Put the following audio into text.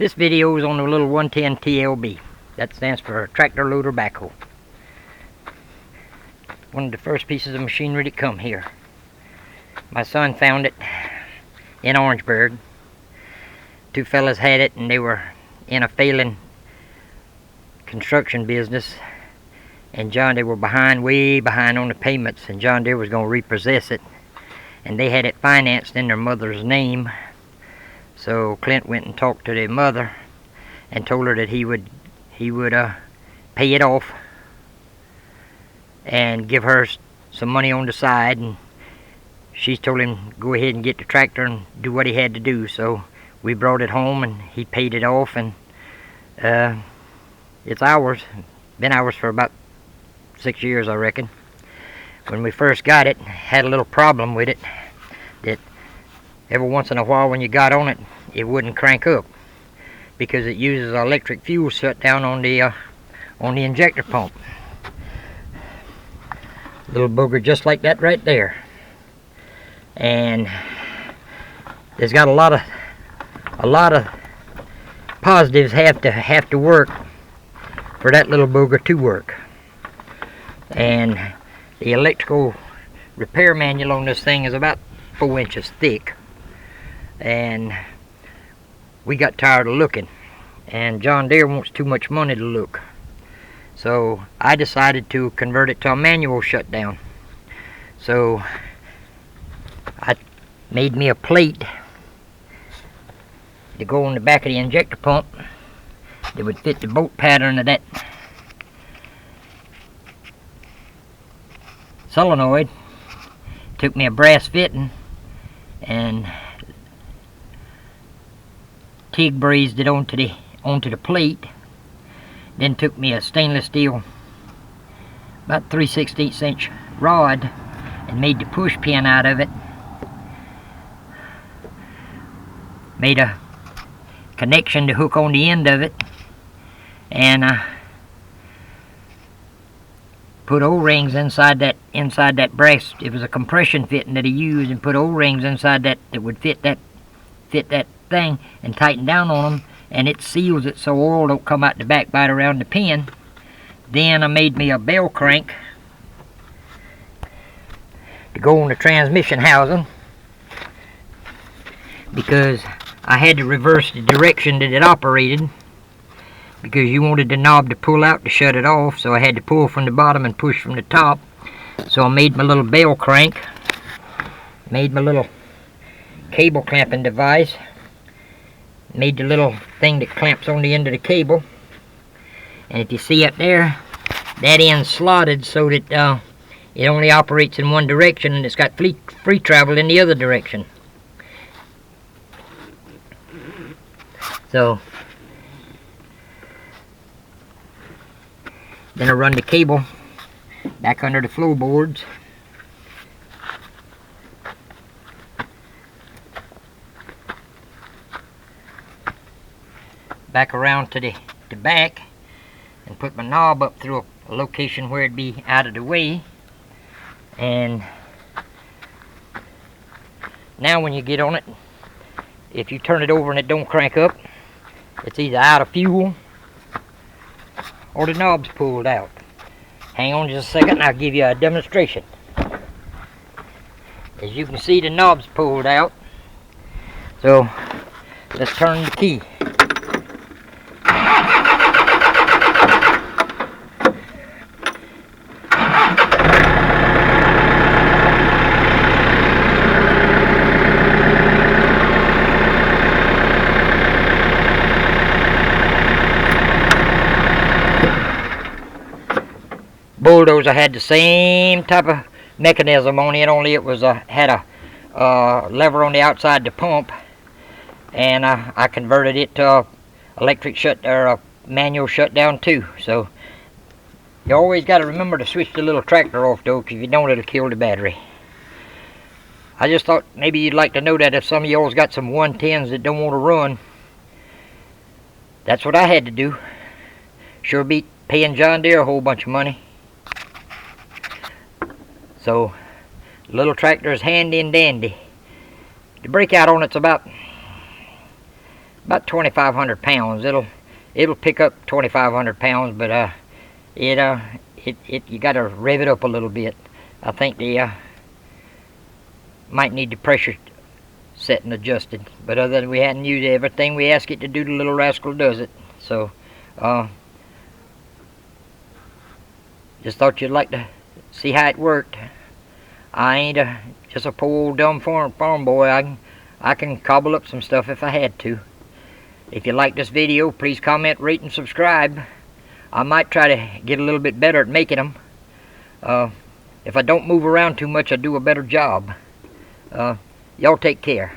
This video is on the little 110 TLB. That stands for tractor loader backhoe. One of the first pieces of machinery that come here. My son found it in Orangeburg. Two fellas had it and they were in a failing construction business, and they were way behind on the payments, and John Deere was going to repossess it, and they had it financed in their mother's name. So Clint went and talked to their mother and told her that he would pay it off and give her some money on the side, and she told him go ahead and get the tractor and do what he had to do. So we brought it home and he paid it off, and it's ours. Been ours for about 6 years, I reckon. When we first got it, had a little problem with it, that every once in a while when you got on it, it wouldn't crank up because it uses electric fuel shutdown on the injector pump. Little booger just like that right there. And there's got a lot of positives have to work for that little booger to work. And the electrical repair manual on this thing is about 4 inches thick, and we got tired of looking, and John Deere wants too much money to look, so I decided to convert it to a manual shutdown. So I made me a plate to go on the back of the injector pump that would fit the bolt pattern of that solenoid. Took me a brass fitting and TIG brazed it onto the plate. Then took me a stainless steel, about 3/16 inch rod, and made the push pin out of it. Made a connection to hook on the end of it, and put O-rings inside that brass. It was a compression fitting that he used, and put O-rings inside that would fit that thing, and tighten down on them, and it seals it so oil don't come out the back bite around the pin. Then I made me a bell crank to go on the transmission housing, because I had to reverse the direction that it operated, because you wanted the knob to pull out to shut it off, so I had to pull from the bottom and push from the top. So I made my little bell crank, made my little cable clamping device, made the little thing that clamps on the end of the cable, and if you see up there, that end's slotted so that it only operates in one direction, and it's got free travel in the other direction. So then I run the cable back under the floorboards, back around to the back, and put my knob up through a location where it'd be out of the way. And now when you get on it, if you turn it over and it don't crank up, it's either out of fuel or the knob's pulled out. Hang on just a second and I'll give you a demonstration. As you can see, the knob's pulled out. So let's turn the key. Bulldozer had the same type of mechanism on it, only it was had a lever on the outside to pump, and I converted it to a manual shutdown too. So you always got to remember to switch the little tractor off though, because if you don't, it'll kill the battery. I just thought maybe you'd like to know that if some of y'all's got some 110s that don't want to run. That's what I had to do. Sure beat paying John Deere a whole bunch of money. So the little tractor is handy and dandy. The breakout on it's about about 2,500 pounds. It'll pick up 2,500 pounds, but you got to rev it up a little bit. I think they might need the pressure set and adjusted. But other than we hadn't used everything we ask it to do, the little rascal does it. So just thought you'd like to see how it worked. I ain't just a poor old dumb farm boy. I can cobble up some stuff if I had to. If you like this video, please comment, rate, and subscribe. I might try to get a little bit better at making them. If I don't move around too much, I do a better job. Y'all take care.